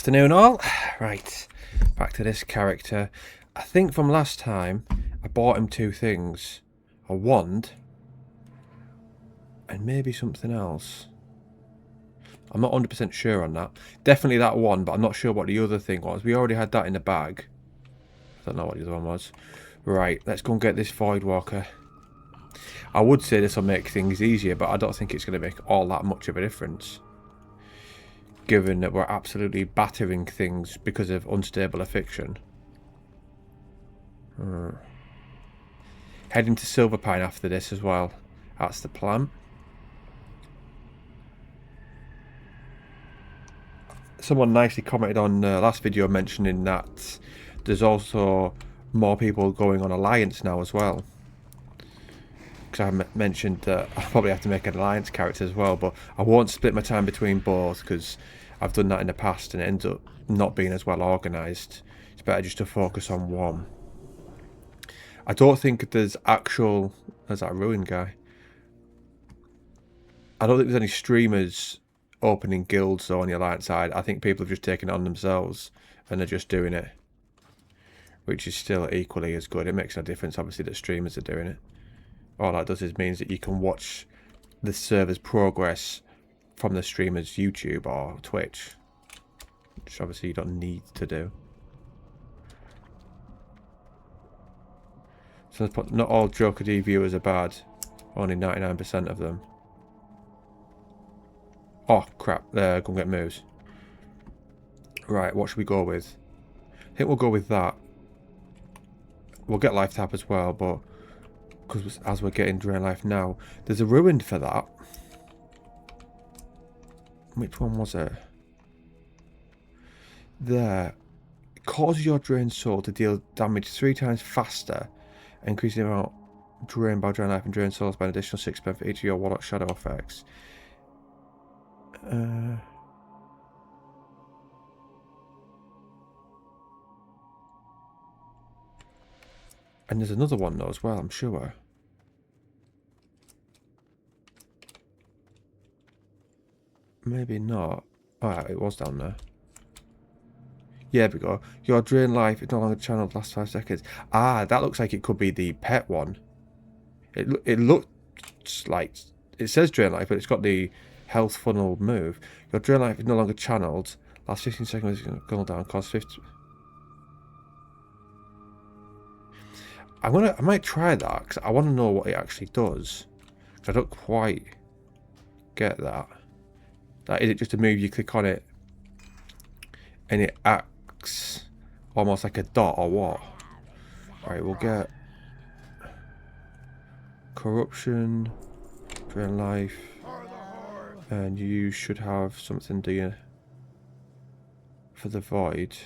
Afternoon all. Right, back to this character. I think from last time I bought him two things. A wand and maybe something else. I'm not 100% sure on that. Definitely that one, but I'm not sure what the other thing was. We already had that in the bag. I don't know what the other one was. Right, let's go and get this Void Walker. I would say this will make things easier, but I don't think it's going to make all that much of a difference. Given that we're absolutely battering things because of unstable affliction. Heading to Silverpine after this as well. That's the plan. Someone nicely commented on last video mentioning that there's also more people going on Alliance now as well. Because I mentioned that I'll probably have to make an Alliance character as well, but I won't split my time between both because I've done that in the past and it ends up not being as well organised. It's better just to focus on one. I don't think there's actual... There's that ruined guy. I don't think there's any streamers opening guilds though on the Alliance side. I think people have just taken it on themselves and they're just doing it. Which is still equally as good. It makes no difference obviously that streamers are doing it. All that does is means that you can watch the server's progress from the streamer's YouTube or Twitch. Which obviously you don't need to do. So let's put, not all Joker D viewers are bad. Only 99% of them. Oh crap, there, go and get moves. Right, what should we go with? I think we'll go with that. We'll get life tap as well, but because as we're getting drain life now, there's a ruined for that. Which one was it? There. It causes your drained soul to deal damage 3 times faster, increasing the amount drained by drain life and drain souls by an additional 6 for each of your Warlock shadow effects. And there's another one though as well, I'm sure. Maybe not. Oh, it was down there. Yeah, there we go. Your drain life is no longer channeled last 5 seconds. Ah, that looks like it could be the pet one. It looks like... It says drain life, but it's got the health funnel move. Your drain life is no longer channeled. Last 15 seconds is going to go down. Cost 50... I might try that, because I want to know what it actually does. I don't quite get that. Is it just a move, you click on it, and it acts almost like a dot, or what? Alright, we'll get corruption, drain life, and you should have something, do you, for the void?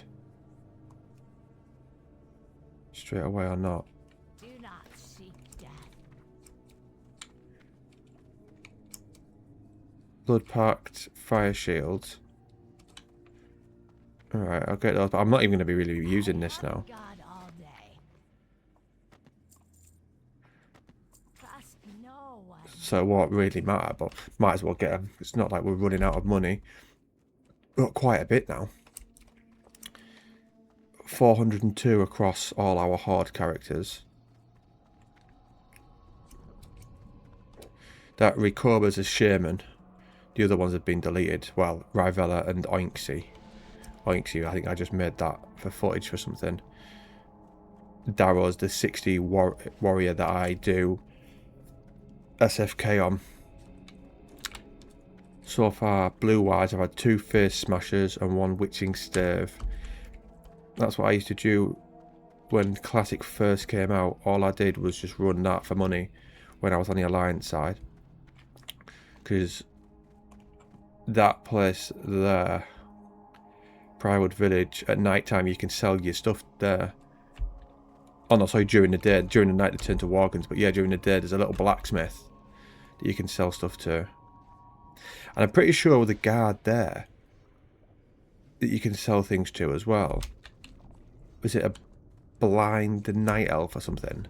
Straight away or not? Blood Pact, Fire Shield. Alright, I'll get those, but I'm not even going to be really using this now. So it won't really matter, but might as well get them. It's not like we're running out of money. We've got quite a bit now. 402 across all our Horde characters. That Recoba's a Shaman. The other ones have been deleted. Well, Rivella and Oinksy. Oinksy, I think I just made that for footage for something. Darrow's the 60 warrior that I do SFK on. So far, blue-wise, I've had 2 Face Smashers and 1 Witching Stave. That's what I used to do when Classic first came out. All I did was just run that for money when I was on the Alliance side. Because that place there, Priorwood Village, at night time you can sell your stuff there. Oh no, sorry, during the day. During the night they turn to Worgens, but yeah, during the day there's a little blacksmith that you can sell stuff to. And I'm pretty sure with a guard there that you can sell things to as well. Was it a blind night elf or something?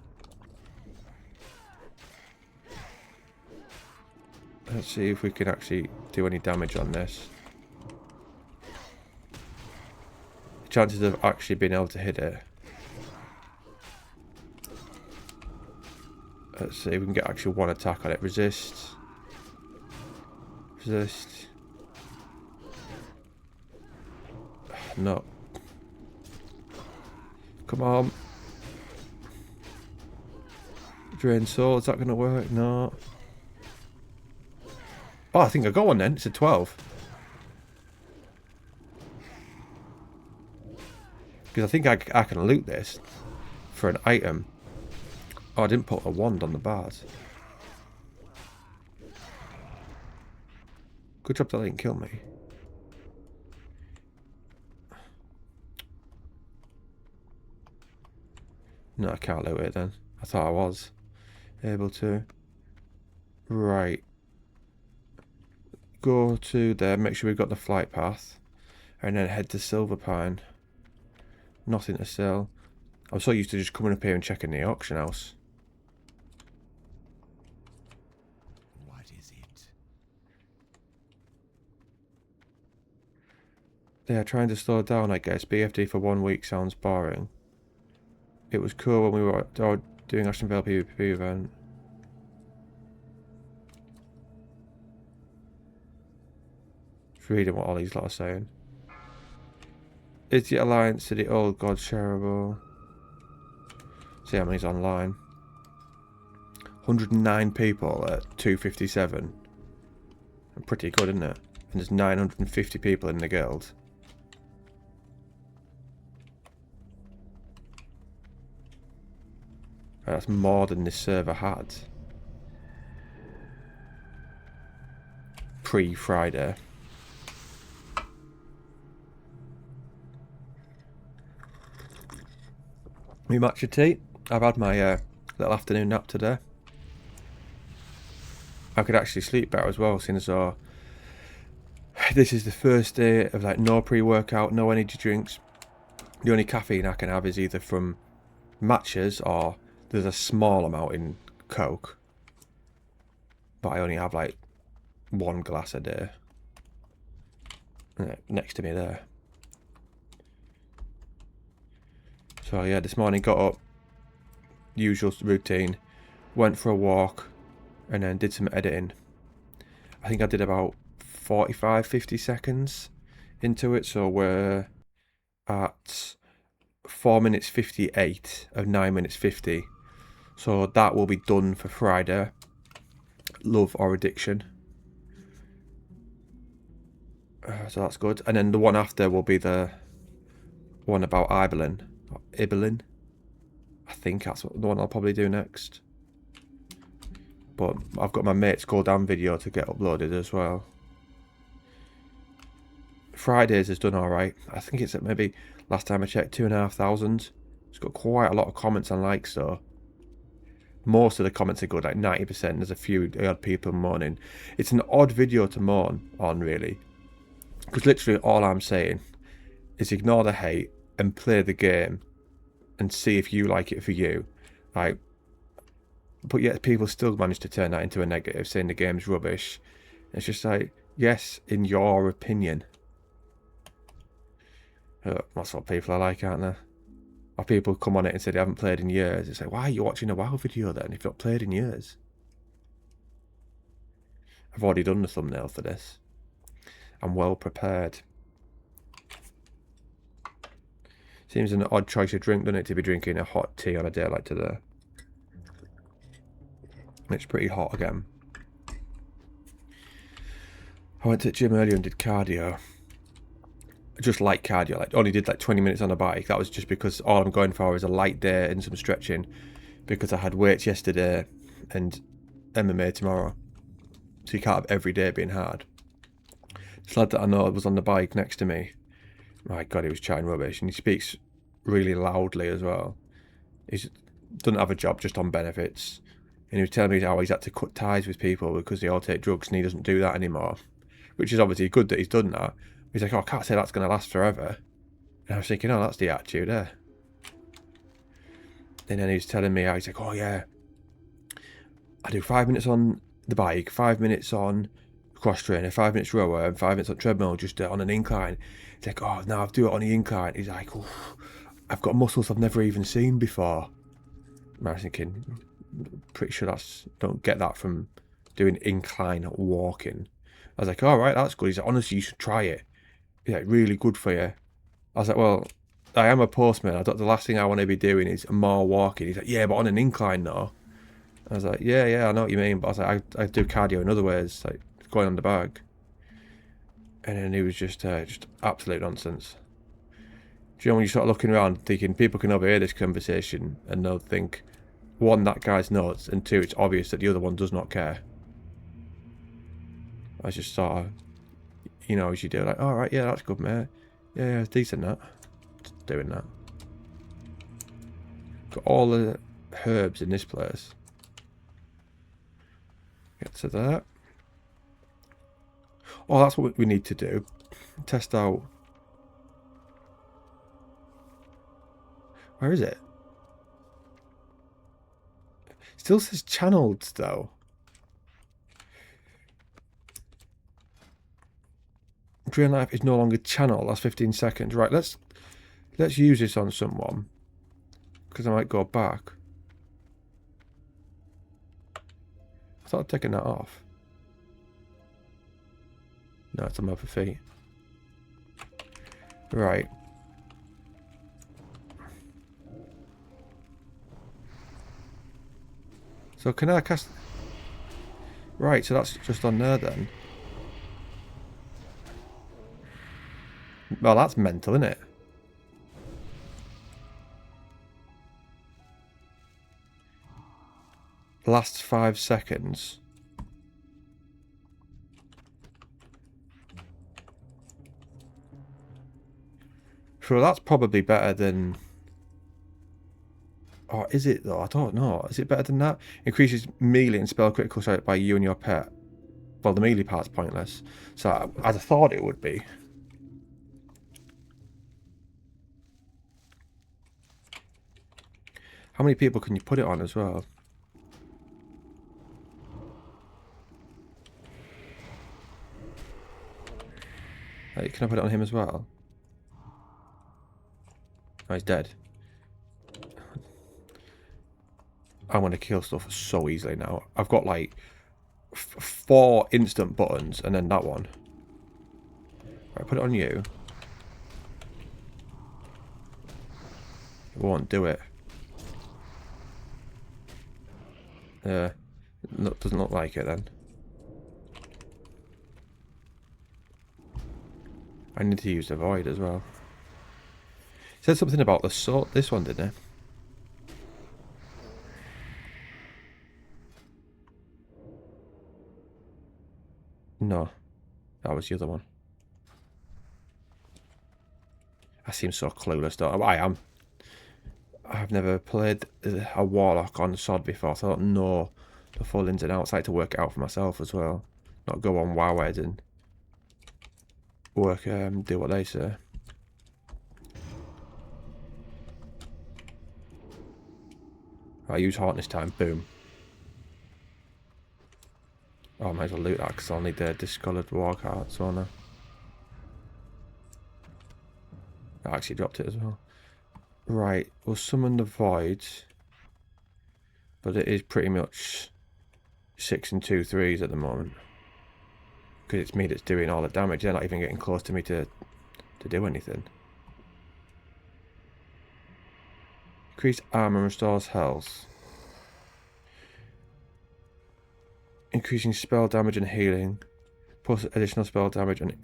Let's see if we can actually do any damage on this. chances of actually being able to hit it. Let's see if we can get actually one attack on it. Resist. Resist. No. Come on. Drain soul, is that going to work? No. Oh, I think I got one then. It's a 12. Because I think I can loot this for an item. Oh, I didn't put a wand on the bars. Good job that they didn't kill me. No, I can't loot it then. I thought I was able to. Right. Go to there, make sure we've got the flight path. And then head to Silverpine. Nothing to sell. I'm so used to just coming up here and checking the auction house. What is it? They are trying to slow down, I guess. BFD for 1 week sounds boring. It was cool when we were doing Aston Vale PvP event. Just reading what all these lot are saying. Is the alliance to the old god shareable? See how many's online. 109 people at 257. Pretty good, isn't it? And there's 950 people in the guild. That's more than this server had. Pre-Friday. Me matcha tea. I've had my little afternoon nap today. I could actually sleep better as well, seeing as though this is the first day of like no pre-workout, no energy drinks. The only caffeine I can have is either from matchas or there's a small amount in Coke. But I only have like 1 glass a day. Next to me there. So yeah, this morning got up, usual routine, went for a walk, and then did some editing. I think I did about 45-50 seconds into it, so we're at 4 minutes 58 of 9 minutes 50. So that will be done for Friday. Love or Addiction. So that's good. And then the one after will be the one about Ibelin. I think that's the one I'll probably do next. But I've got my mate's Go Down video to get uploaded as well. Fridays has done alright. I think it's at maybe, last time I checked, 2,500. It's got quite a lot of comments and likes though. Most of the comments are good, like 90%. There's a few odd people moaning. It's an odd video to moan on, really. Because literally all I'm saying is ignore the hate and play the game and see if you like it for you. Like, but yet people still manage to turn that into a negative, saying the game's rubbish. It's just like, yes, in your opinion. That's what people are like, aren't they? Or people come on it and say they haven't played in years. It's like, why are you watching a WoW video then if you've not played in years? I've already done the thumbnail for this. I'm well prepared. Seems an odd choice of drink, doesn't it, to be drinking a hot tea on a day like today. It's pretty hot again. I went to the gym earlier and did cardio. Just light cardio, like only did like 20 minutes on a bike. That was just because all I'm going for is a light day and some stretching, because I had weights yesterday and MMA tomorrow. So you can't have every day being hard. This lad that I know was on the bike next to me. My God, he was chatting rubbish, and he speaks really loudly as well. He doesn't have a job, just on benefits. And he was telling me how he's had to cut ties with people because they all take drugs and he doesn't do that anymore. Which is obviously good that he's done that. He's like, oh, I can't say that's going to last forever. And I was thinking, oh, that's the attitude there. And then he was telling me how he's like, oh yeah, I do 5 minutes on the bike, 5 minutes on cross trainer, 5 minutes rower, and 5 minutes on treadmill, just on an incline. He's like, oh, no, I'll do it on the incline. He's like, oh, I've got muscles I've never even seen before. I was thinking, pretty sure don't get that from doing incline walking. I was like, all right, that's good. He's like, honestly, you should try it. He's like, really good for you. I was like, well, I am a postman. The last thing I want to be doing is more walking. He's like, yeah, but on an incline, though. I was like, yeah, I know what you mean. But I was like, I do cardio in other ways, like going on the bag. And then he was just absolute nonsense. Do you know when you start looking around thinking people can overhear this conversation and they'll think, one, that guy's nuts, and two, it's obvious that the other one does not care. I just sort of, you know, as you do, like, all right, yeah, that's good, mate. Yeah, it's decent, that. Just doing that. Got all the herbs in this place. Get to that. Oh, that's what we need to do. Test out. Where is it? Still says channeled, though. Drain life is no longer channel. That's 15 seconds. Right, let's use this on someone. Because I might go back. I thought I'd taken that off. No, it's on my other feet. Right. So can I cast... Right, so that's just on there then. Well, that's mental, isn't it? Last 5 seconds. So that's probably better than... Oh, is it though? I don't know. Is it better than that? Increases melee and spell critical strike by you and your pet. Well, the melee part's pointless. So I thought it would be. How many people can you put it on as well? Hey, can I put it on him as well? Oh, he's dead. I'm going to kill stuff so easily now. I've got like 4 instant buttons and then that one. Right, put it on you. It won't do it. Doesn't look like it then. I need to use the void as well. It said something about the sword. This one, didn't it? No, that was the other one. I seem so clueless, don't I? I am. I've never played a Warlock on SoD before, so I don't know the full ins and outs. I like to work it out for myself as well. Not go on WoWed and do what they say. I use Heart this time. Boom. Oh, I might as well loot that because I'll need the discoloured war cards, won't I? I actually dropped it as well. Right, we'll summon the void. But it is pretty much 6 and 2 3s at the moment. Because it's me that's doing all the damage. They're not even getting close to me to do anything. Increased armor restores health. Increasing spell damage and healing. Plus additional spell damage and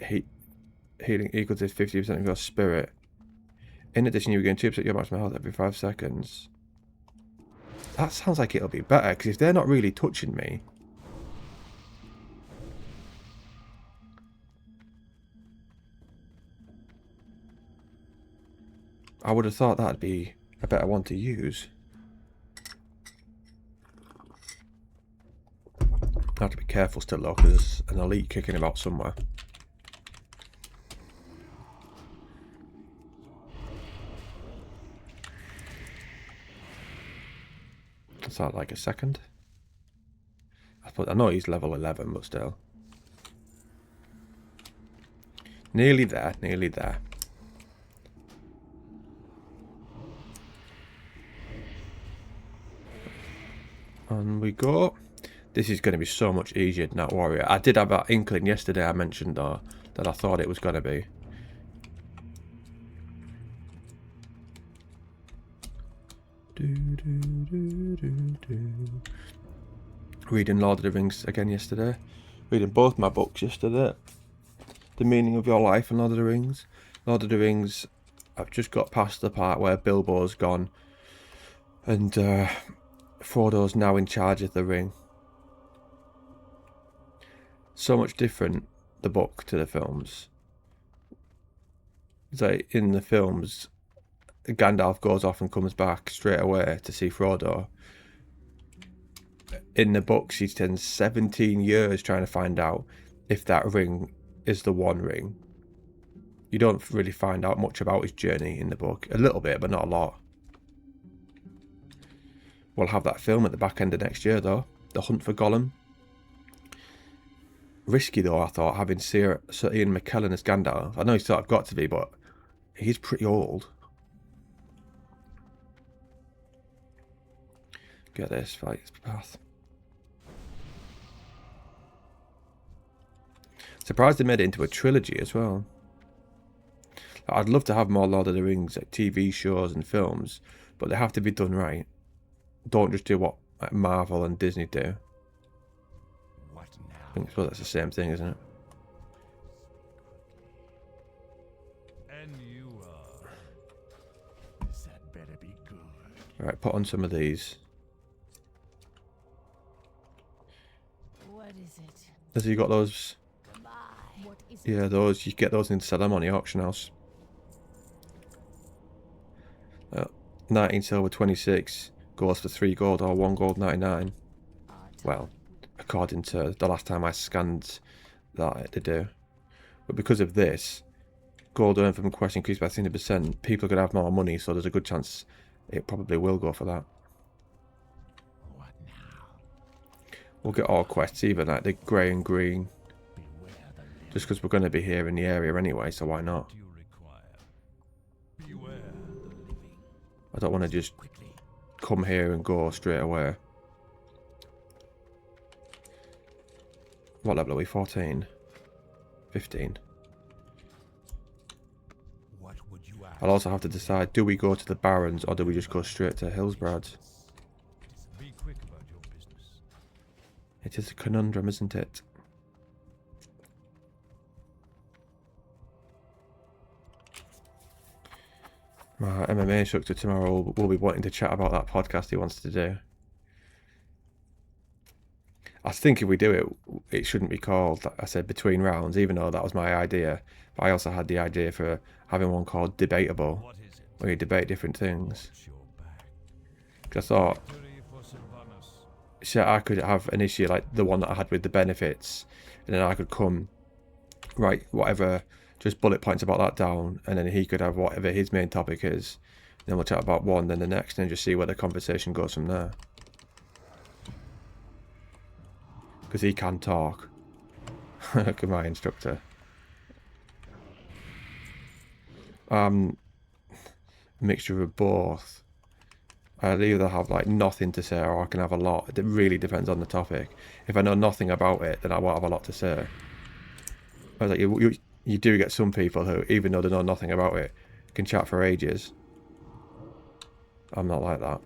healing equal to 50% of your spirit. In addition, you regain 2% of your maximum health every 5 seconds. That sounds like it'll be better, because if they're not really touching me... I would have thought that'd be a better one to use. I have to be careful still though, because there's an elite kicking about somewhere. Is that like a second? I know he's level 11, but still. Nearly there, nearly there. On we go. This is going to be so much easier than that warrior. I did have that inkling yesterday, I mentioned though, that I thought it was going to be. Reading Lord of the Rings again yesterday. Reading both my books yesterday. The Meaning of Your Life and Lord of the Rings. Lord of the Rings, I've just got past the part where Bilbo's gone. And Frodo's now in charge of the ring. So much different, the book to the films. It's like in the films, Gandalf goes off and comes back straight away to see Frodo. In the books, he spends 17 years trying to find out if that ring is the One Ring. You don't really find out much about his journey in the book. A little bit, but not a lot. We'll have that film at the back end of next year, though. The Hunt for Gollum. Risky, though, I thought, having Sir Ian McKellen as Gandalf. I know he's sort of got to be, but he's pretty old. Get this, fight path. Surprised they made it into a trilogy as well. I'd love to have more Lord of the Rings like TV shows and films, but they have to be done right. Don't just do what like Marvel and Disney do. What I suppose that's the same thing, isn't it? And you are. That better be good. Right, put on some of these. What is it? Has he got those? Goodbye. What is Yeah, those. You get those and sell them on the auction house. 19 silver 26 goes for 3 gold or 1 gold 99. Well, according to the last time I scanned that they do. But because of this, gold earned from quests increased by 30%. People are going to have more money, so there's a good chance it probably will go for that. What now? We'll get all quests, even like the grey and green. Beware the living. Just because we're going to be here in the area anyway, so why not? Do you require? Beware the living. I don't want to just Quickly. come here and go straight away. What level are we? 14? 15? What would you ask? I'll also have to decide, do we go to the Barrens or do we just go straight to Hillsbrad? Be quick about your business. It is a conundrum, isn't it? My MMA instructor tomorrow will be wanting to chat about that podcast he wants to do. I think if we do it, it shouldn't be called, like I said, Between Rounds, even though that was my idea. But I also had the idea for having one called Debatable, What is it? where you debate different things. Watch your back. Because I thought, Victory for Sylvanas. so I could have an issue like the one that I had with the benefits, and then I could come, write whatever, just bullet points about that down, and then he could have whatever his main topic is. Then we'll chat about one, then the next, and just see where the conversation goes from there. Because he can talk. Look at my instructor. Mixture of both. I'll either have like nothing to say or I can have a lot. It really depends on the topic. If I know nothing about it, then I won't have a lot to say. I was like, you do get some people who, even though they know nothing about it, can chat for ages. I'm not like that.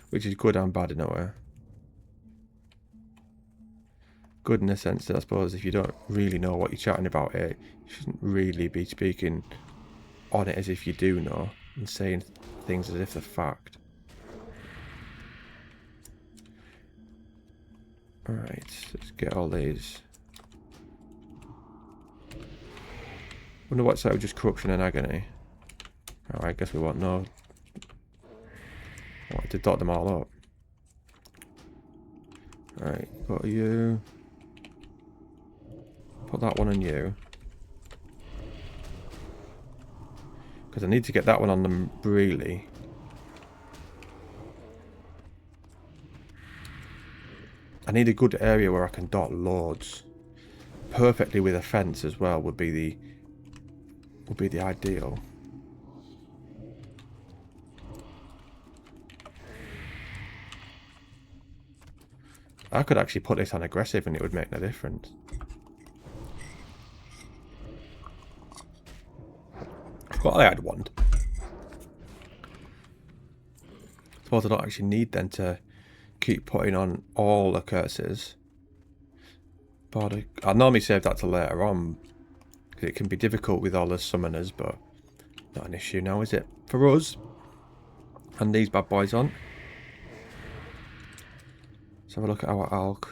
Which is good and bad in a way. Good in the sense that I suppose if you don't really know what you're chatting about it, you shouldn't really be speaking on it as if you do know and saying things as if they're fact. Alright, let's get all these. Wonder what's out of just corruption and agony. Alright, I guess we won't know. I wanted to dot them all up. Alright, got you. Put that one on you. Because I need to get that one on them really. I need a good area where I can dot loads. Perfectly with a fence as well would be the ideal. I could actually put this on aggressive and it would make no difference. Well, I had one. Suppose I don't actually need then to keep putting on all the curses. But I'll normally save that till later on. Because it can be difficult with all the summoners, but not an issue now, is it? For us. And these bad boys on. Let's have a look at our alk.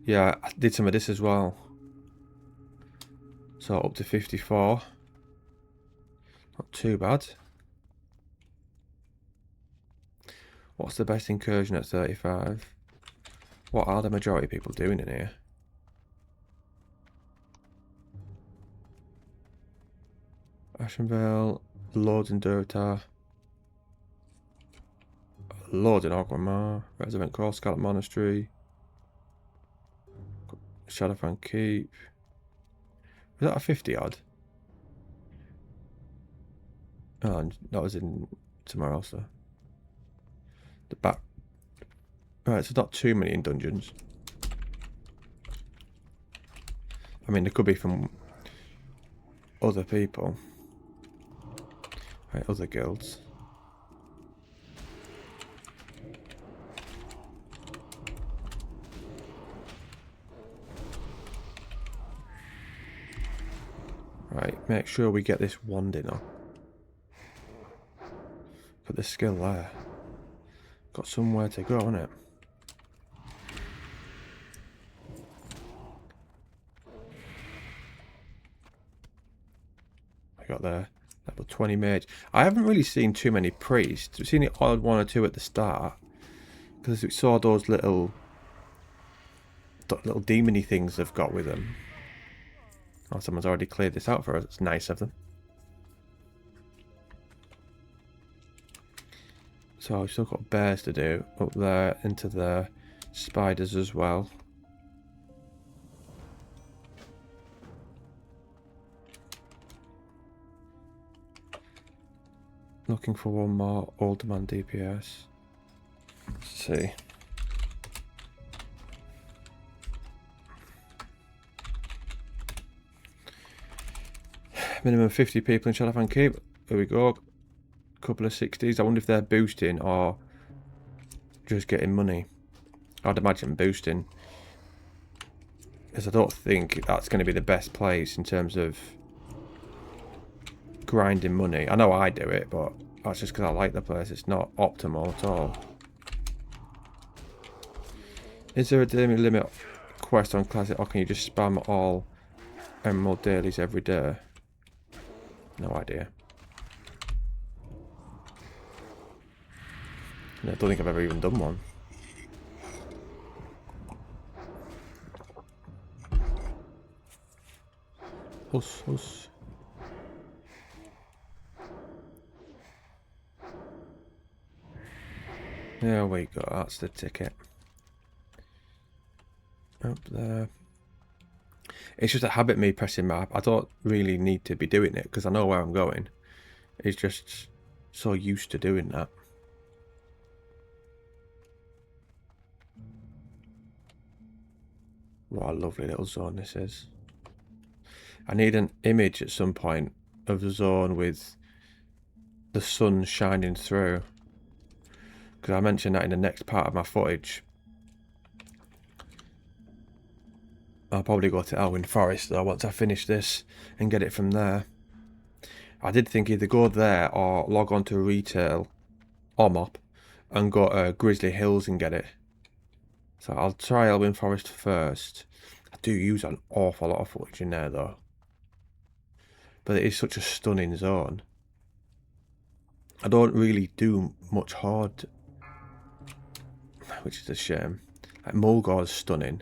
Yeah, I did some of this as well. So up to 54. Not too bad. What's the best incursion at 35? What are the majority of people doing in here? Ashenvale, Lords in Durotar. Lord in Orgrimmar, Resident Core, Scarlet Monastery, Shadowfang Keep. Was that a 50 odd? Oh, and that was in somewhere else though. The back. Right, so not too many in dungeons. I mean, there could be from other people. Right, other guilds. Right, make sure we get this wand in on. Got the skill there. Got somewhere to go, innit? I got there. Level 20 mage. I haven't really seen too many priests. I've seen it odd one or two at the start. Because we saw those little demony things they've got with them. Oh, someone's already cleared this out for us. It's nice of them. So we've still got bears to do. Up there, into the spiders as well. Looking for one more old man DPS. Let's see. Minimum 50 people in Shadowfang Keep. Here we go. Couple of 60s. I wonder if they're boosting or just getting money. I'd imagine boosting. Because I don't think that's going to be the best place in terms of grinding money. I know I do it, but that's just because I like the place. It's not optimal at all. Is there a daily limit quest on Classic, or can you just spam all Emerald dailies every day? No idea. I don't think I've ever even done one. Huss. There we go, that's the ticket. Up there. It's just a habit me pressing map. I don't really need to be doing it because I know where I'm going. It's just so used to doing that. What a lovely little zone this is. I need an image at some point of the zone with the sun shining through. Because I mentioned that in the next part of my footage. I'll probably go to Undead Forest though once I finish this and get it from there. I did think either go there or log on to retail or mop and go to Grizzly Hills and get it. So I'll try Undead Forest first. I do use an awful lot of footage in there though. But it is such a stunning zone. I don't really do much horde, which is a shame. Like Mulgore is stunning.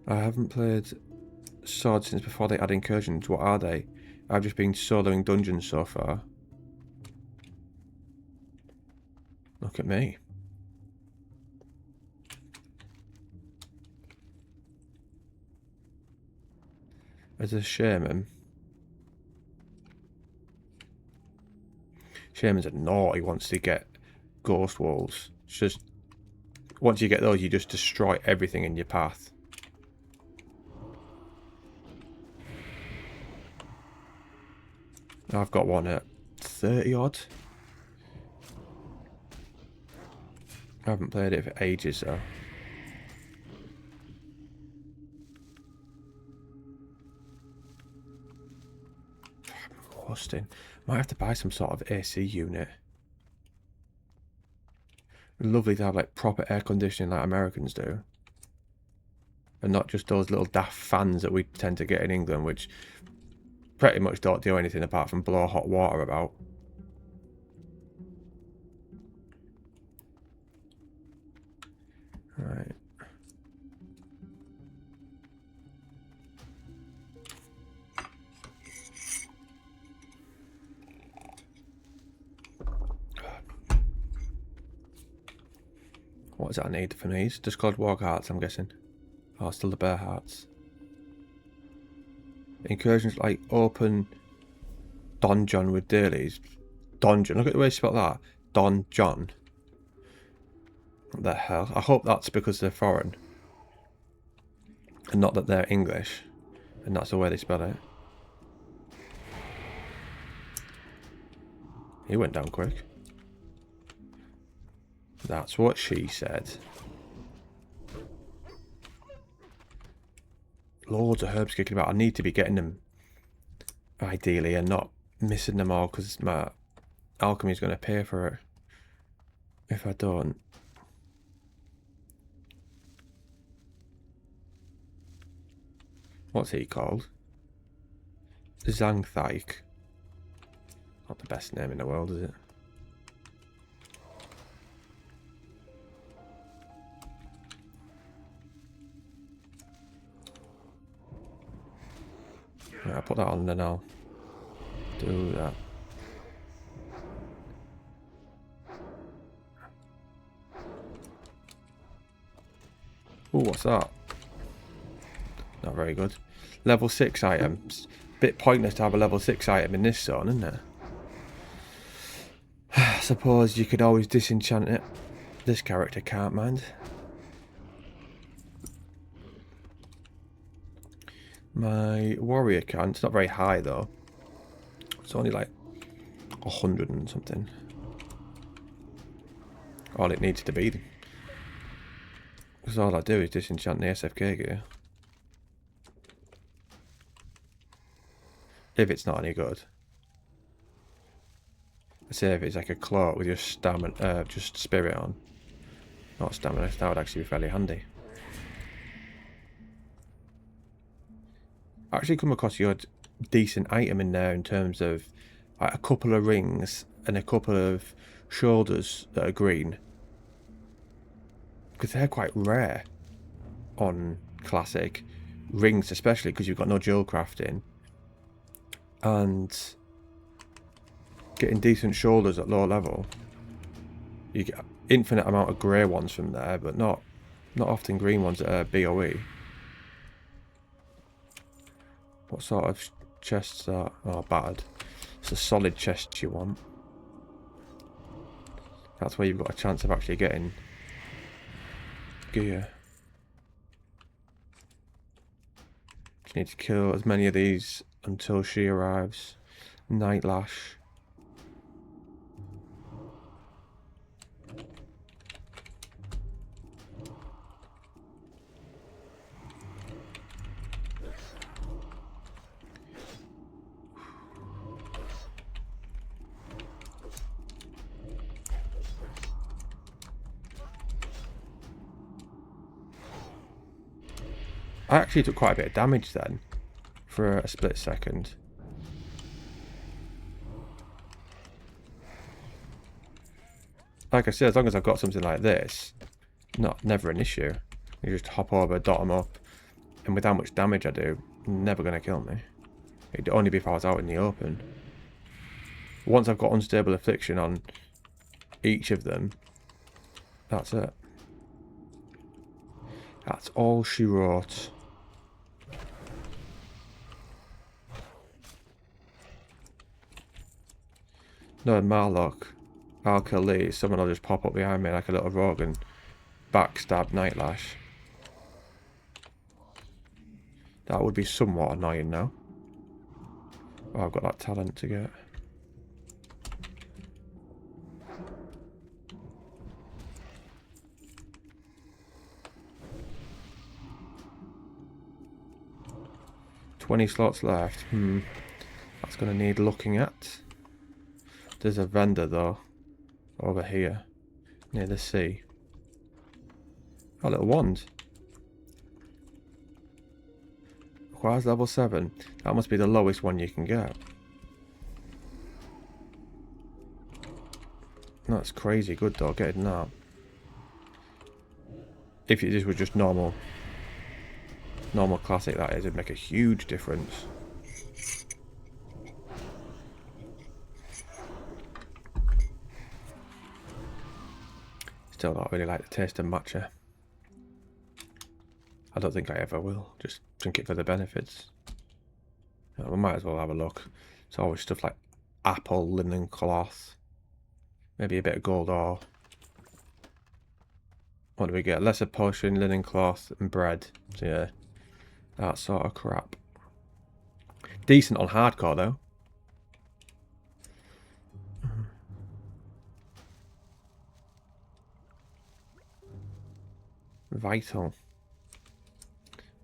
I haven't played SoD since before they add incursions. What are they? I've just been soloing dungeons so far. Look at me. As a shaman. Shaman's a naughty once they get ghost walls. It's just, once you get those, you just destroy everything in your path. I've got one at 30 odd. I haven't played it for ages though. Hosting. Might have to buy some sort of AC unit. Lovely to have like proper air conditioning like Americans do. And not just those little daft fans that we tend to get in England, which pretty much don't do anything apart from blow hot water about. Right. What does that need for me? It's just called Warg Hearts, I'm guessing. Oh, still the Bear Hearts. Incursions like open donjon with dailies. Donjon, look at the way you spell that. Donjon. What the hell? I hope that's because they're foreign. And not that they're English. And that's the way they spell it. He went down quick. That's what she said. Loads of herbs kicking about. I need to be getting them ideally and not missing them all because my alchemy is going to pay for it if I don't. What's he called? Zangthike. Not the best name in the world, is it? Right, I'll put that on and then I'll do that. Oh, what's that? Not very good. Level 6 items. Bit pointless to have a level 6 item in this zone, isn't it? I suppose you could always disenchant it. This character can't mind. My warrior can. It's not very high though. It's only like 100 and something. All it needs to be. Because all I do is disenchant the SFK gear. If it's not any good. I say if it's like a cloak with just stamina, just spirit on. Not stamina, that would actually be fairly handy. I actually come across your decent item in there in terms of like a couple of rings and a couple of shoulders that are green. Because they're quite rare on classic. Rings especially because you've got no jewel crafting. And getting decent shoulders at low level. You get infinite amount of grey ones from there, but not often green ones that are BOE. What sort of chests are... Oh, battered. It's a solid chest you want. That's where you've got a chance of actually getting gear. Just need to kill as many of these until she arrives. Night Lash. I actually took quite a bit of damage then, for a split second. Like I said, as long as I've got something like this, never an issue. You just hop over, dot them up, and with how much damage I do, never going to kill me. It'd only be if I was out in the open. Once I've got Unstable Affliction on each of them, that's it. That's all she wrote. No, Marlock. I'll kill these. Someone will just pop up behind me like a little rogue and backstab Nightlash. That would be somewhat annoying now. Oh, I've got that talent to get. $20 slots left. That's going to need looking at. There's a vendor though. Over here. Near the sea. A little wand. Requires level 7. That must be the lowest one you can get. That's crazy good though, getting that. If this was just normal classic, that is, it'd make a huge difference. Still don't really like the taste of matcha. I don't think I ever will. Just drink it for the benefits. We might as well have a look. It's always stuff like apple, linen cloth. Maybe a bit of gold ore. What do we get? Lesser potion, linen cloth, and bread. So yeah, that sort of crap. Decent on hardcore though. Vital.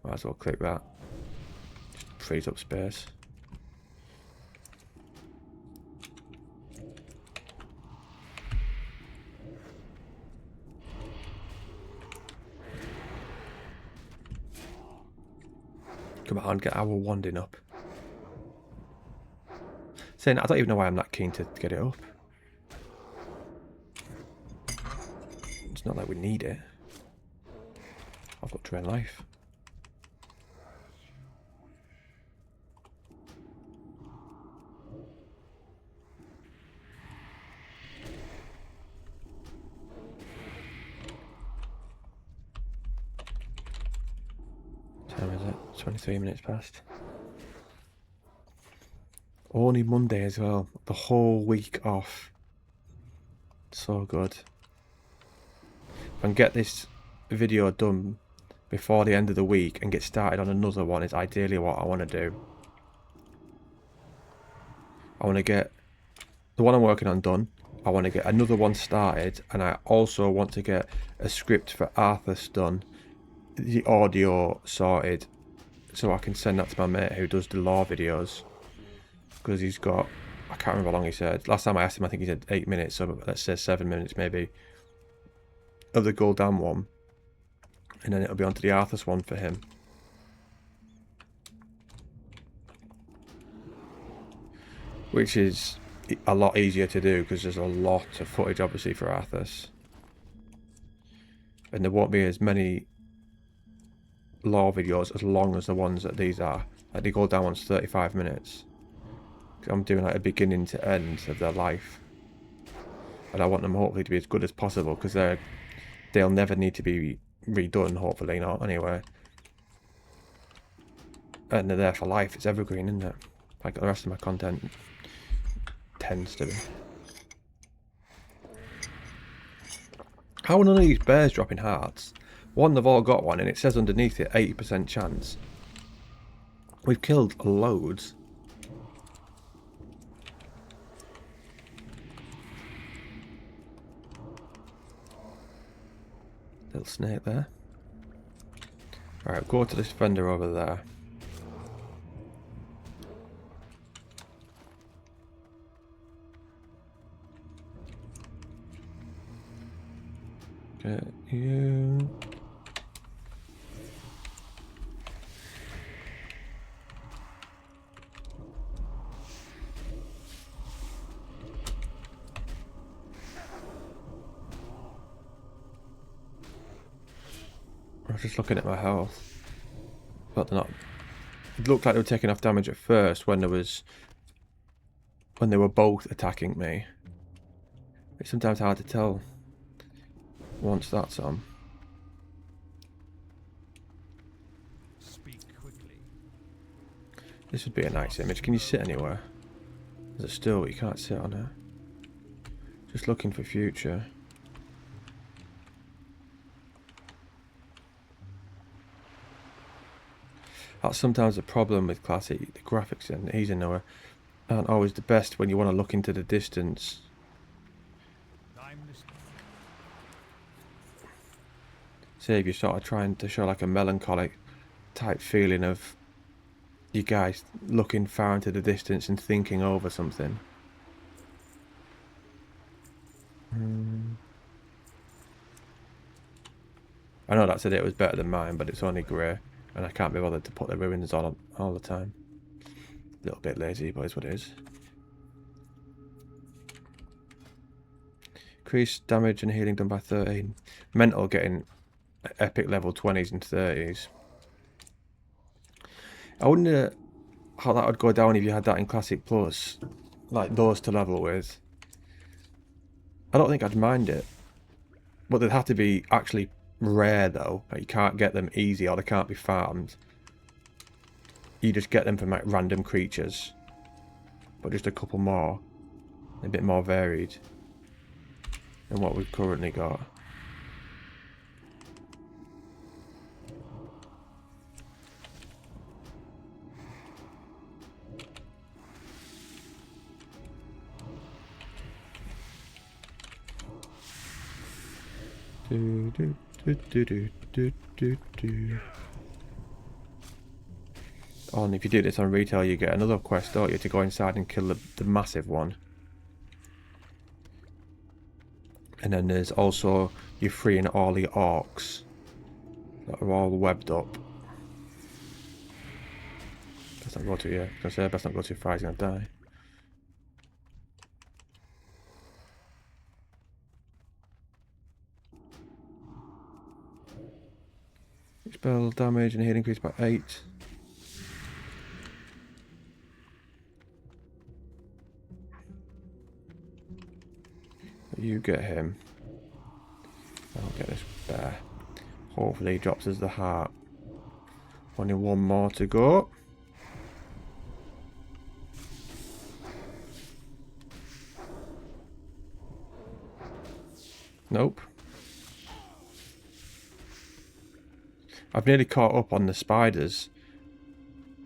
Might as well click that. Just frees up space. Come on, get our wanding up. Saying I don't even know why I'm that keen to get it up. It's not like we need it. I've got drain life. What time is it? 23 minutes past. Only Monday as well. The whole week off. So good. If I can get this video done before the end of the week and get started on another one is ideally what I want to do. I want to get the one I'm working on done. I want to get another one started, and I also want to get a script for Arthas done, the audio sorted, so I can send that to my mate who does the lore videos, because he's got, I can't remember how long he said. Last time I asked him, I think he said 8 minutes, so let's say 7 minutes maybe of the Gul'dan one. And then it'll be onto the Arthas one for him. Which is a lot easier to do because there's a lot of footage obviously for Arthas. And there won't be as many lore videos as long as the ones that these are. Like the Gul'dan one's 35 minutes. I'm doing like a beginning to end of their life. And I want them hopefully to be as good as possible because they'll never need to be redone, hopefully not, anyway. And they're there for life. It's evergreen, isn't it? Like the rest of my content tends to be. How are none of these bears dropping hearts? One, they've all got one, and it says underneath it 80% chance. We've killed loads. Little snake there. Alright, go to this fender over there. Get you. I was just looking at my health, but they're not. It looked like they were taking off damage at first when they were both attacking me. It's sometimes hard to tell once that's on. Speak quickly. This would be a nice image. Can you sit anywhere? There's a stool, but you can't sit on it. Just looking for future. That's sometimes a problem with Classic. The graphics and easy nowhere aren't always the best when you want to look into the distance. I'm listening. Say if you're sort of trying to show like a melancholic type feeling of you guys looking far into the distance and thinking over something. I know that said it was better than mine, but it's only grey, and I can't be bothered to put the ruins on all the time. A little bit lazy, but it's what it is. Increase damage and healing done by 13. Mental getting epic level 20s and 30s. I wonder how that would go down if you had that in Classic Plus. Like those to level with. I don't think I'd mind it. But they'd have to be actually rare though. Like you can't get them easy or they can't be farmed. You just get them from like random creatures. But just a couple more. A bit more varied than what we've currently got. Oh, and if you do this on retail, you get another quest, don't you, to go inside and kill the massive one. And then there's also you're freeing all the orcs that are all webbed up. Best not go too, yeah. I say best not go too far, he's gonna die. Spell damage and healing increased by 8. You get him. I'll get this bear. Hopefully he drops us the heart. Only one more to go. Nope. I've nearly caught up on the spiders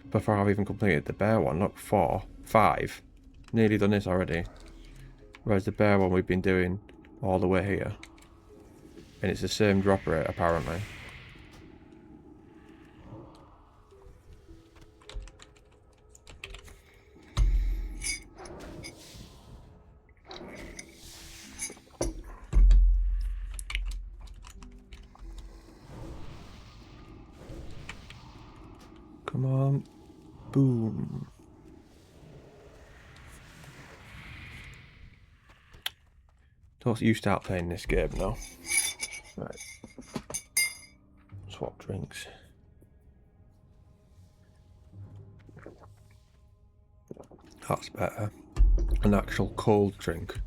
before I've even completed the bear one. Look, 4, 5. Nearly done this already. Whereas the bear one we've been doing all the way here. And it's the same drop rate apparently. Come on. Boom. Don't you start playing this game now. Right. Swap drinks. That's better. An actual cold drink.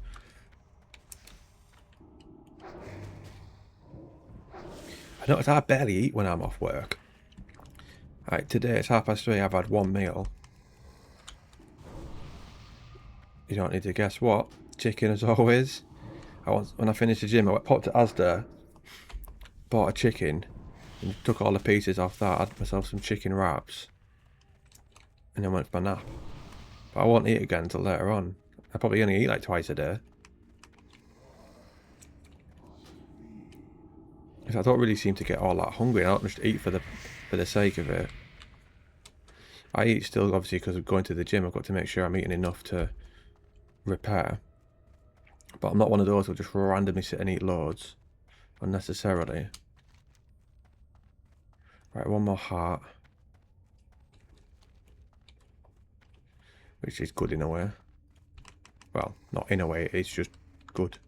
I notice I barely eat when I'm off work. Right, today it's 3:30, I've had one meal. You don't need to guess what. Chicken as always. When I finished the gym, I popped to Asda, bought a chicken, and took all the pieces off that, had myself some chicken wraps, and then went for my nap. But I won't eat again until later on. I probably only eat like twice a day. I don't really seem to get all that hungry. I don't just eat for the sake of it. I eat still, obviously, because of going to the gym. I've got to make sure I'm eating enough to repair. But I'm not one of those who'll just randomly sit and eat loads unnecessarily. Right, one more heart. Which is good in a way. Well, not in a way, it's just good.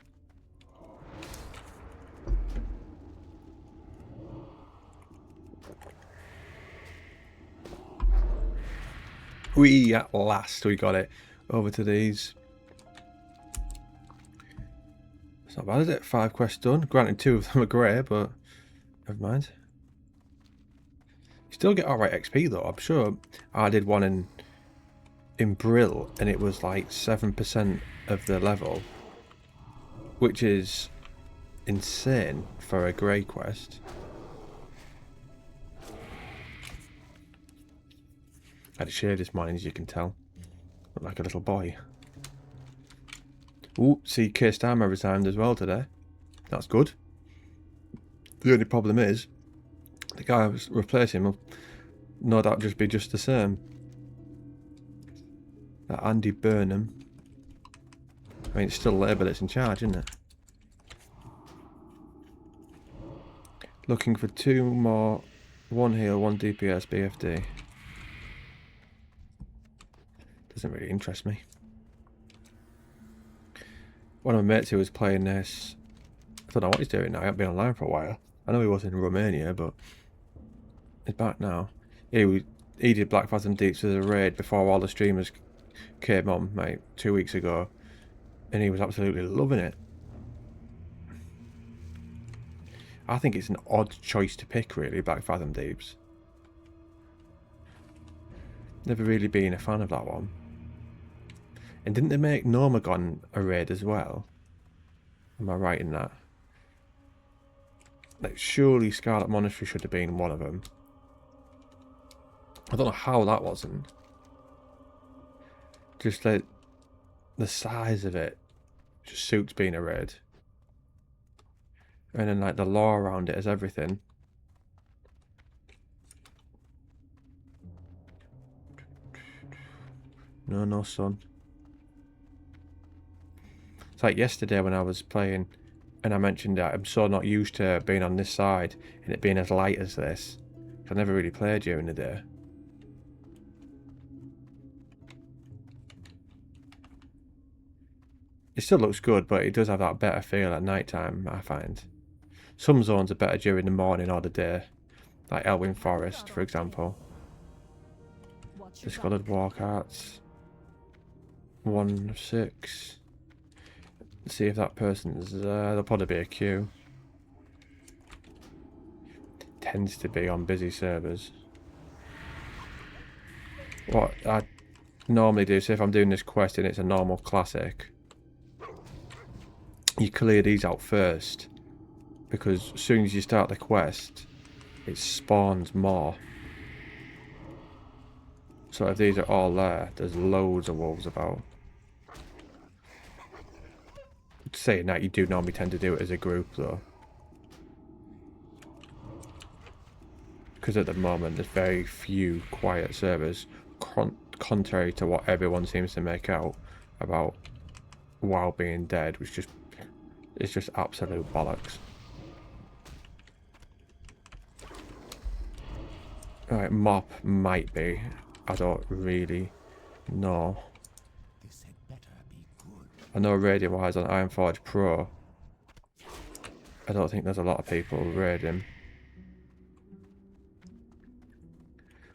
At last we got it. Over to these. It's not bad, is it? 5 quests done. Granted, 2 of them are grey, but never mind. You still get alright XP though. I'm sure I did one in Brill and it was like 7% of the level. which is insane for a grey quest. I had a shave this morning, as you can tell. Look like a little boy. Ooh, see, K-Stammer resigned as well today. That's good. The only problem is, the guy who's replacing him will no doubt just be just the same. That Andy Burnham. I mean, it's still Labour that's in charge, isn't it? Looking for 2 more. 1 heal, 1 DPS, BFD. Doesn't really interest me. One of my mates who was playing this, I don't know what he's doing now. He hasn't been online for a while. I know he was in Romania, but he's back now. He did Black Phasm Deeps as a raid before all the streamers came on, like 2 weeks ago, and he was absolutely loving it. I think it's an odd choice to pick, really, Black Phasm Deeps. Never really been a fan of that one. And didn't they make Nomagon a raid as well? Am I right in that? Like, surely Scarlet Monastery should have been one of them. I don't know how that wasn't. Just like the size of it just suits being a raid. And then like the lore around it is everything. No, son. It's like yesterday when I was playing and I mentioned that I'm so not used to being on this side and it being as light as this. I never really played during the day. It still looks good, but it does have that better feel at night time, I find. Some zones are better during the morning or the day. Like Elwyn Forest, for example. Discolored Warcrafts. 1 of 6. Let's see if that person's there. There'll probably be a queue. Tends to be on busy servers. What I normally do, say if I'm doing this quest and it's a normal classic, you clear these out first, because as soon as you start the quest, it spawns more. So if these are all there, there's loads of wolves about. Saying that, you do normally tend to do it as a group though, because at the moment there's very few quiet servers, contrary to what everyone seems to make out about WoW being dead, which it's just absolute bollocks. Alright, Mop might be. I don't really know. I know raiding wise on Ironforge Pro, I don't think there's a lot of people raiding.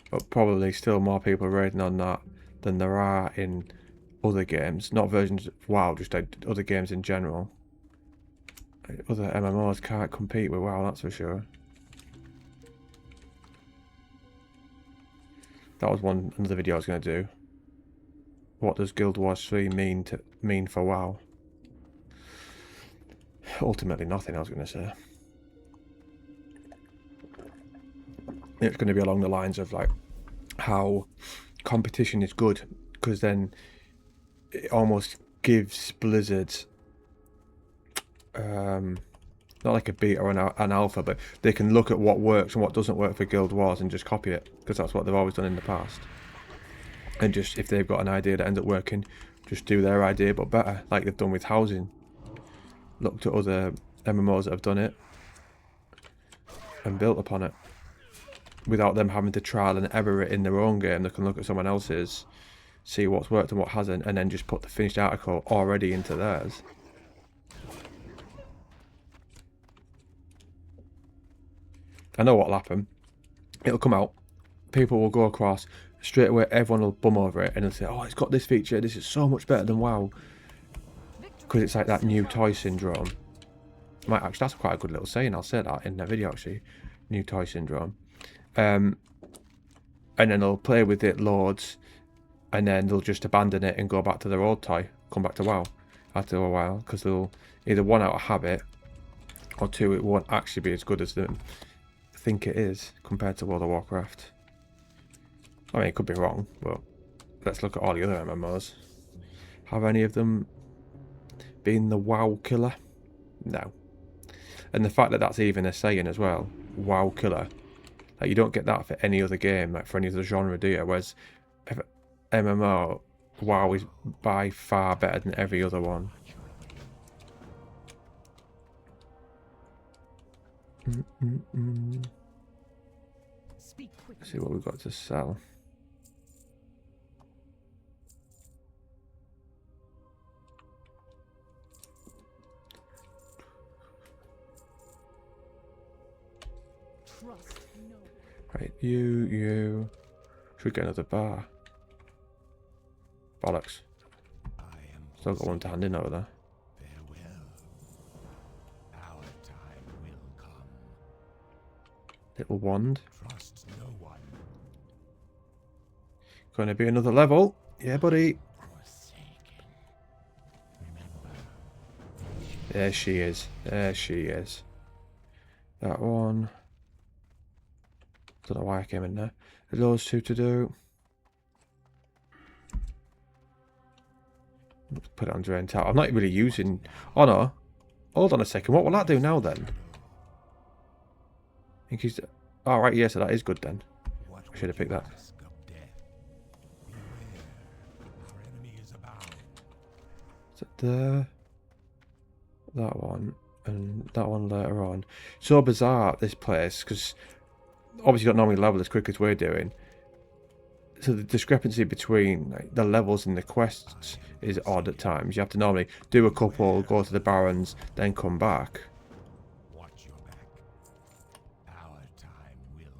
But probably still more people raiding on that than there are in other games. Not versions of WoW, just other games in general. Other MMOs can't compete with WoW, that's for sure. That was another video I was going to do. What does Guild Wars 3 mean for WoW? Ultimately nothing, I was going to say. It's going to be along the lines of like how competition is good, because then it almost gives Blizzard not like a beta or an alpha, but they can look at what works and what doesn't work for Guild Wars and just copy it, because that's what they've always done in the past. And just, if they've got an idea that ends up working, just do their idea but better, like they've done with housing. Looked at other MMOs that have done it and built upon it without them having to trial and error it in their own game. They can look at someone else's, see what's worked and what hasn't, and then just put the finished article already into theirs. I know what'll happen. It'll come out, people will go across, straight away everyone will bum over it and they'll say, oh, it's got this feature, this is so much better than WoW. Because it's like that new toy syndrome. Actually, that's quite a good little saying, I'll say that in that video actually. New toy syndrome. And then they'll play with it loads, and then they'll just abandon it and go back to their old toy, come back to WoW. after a while, because they'll either one out of habit, or two, it won't actually be as good as they think it is compared to World of Warcraft. I mean, it could be wrong, but let's look at all the other MMOs. Have any of them been the WoW killer? No. And the fact that that's even a saying as well, WoW killer, like you don't get that for any other game, like for any other genre, do you? Whereas MMO, WoW is by far better than every other one. Let's see what we've got to sell. Right, you. Should get another bar. Bollocks. Still got one to hand in over there. Our time will come. Little wand. Trust no one. Going to be another level. Yeah, buddy. There she is. There she is. That one. Don't know why I came in there. There's those two to do. Put it on drain tap. I'm not really using... Oh no. Hold on a second. What will that do now then? I think he's... Oh right, yeah, so that is good then. I should have picked that. Is it there? That one. And that one later on. So bizarre, this place, because... Obviously, you don't normally level as quick as we're doing. So the discrepancy between like, the levels in the quests is odd at times. You have to normally do a couple, go to the Barrens, then come back. Watch your back. Our time will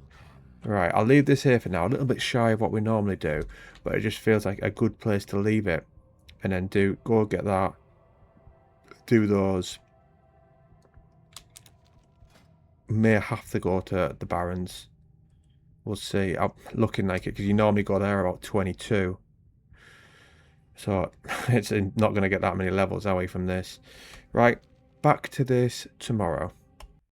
come. Right, I'll leave this here for now. A little bit shy of what we normally do, but it just feels like a good place to leave it. And then go get that. Do those. May have to go to the Barrens. We'll see. I'm looking like it because you normally go there about 22. So it's not going to get that many levels away from this. Right, back to this tomorrow.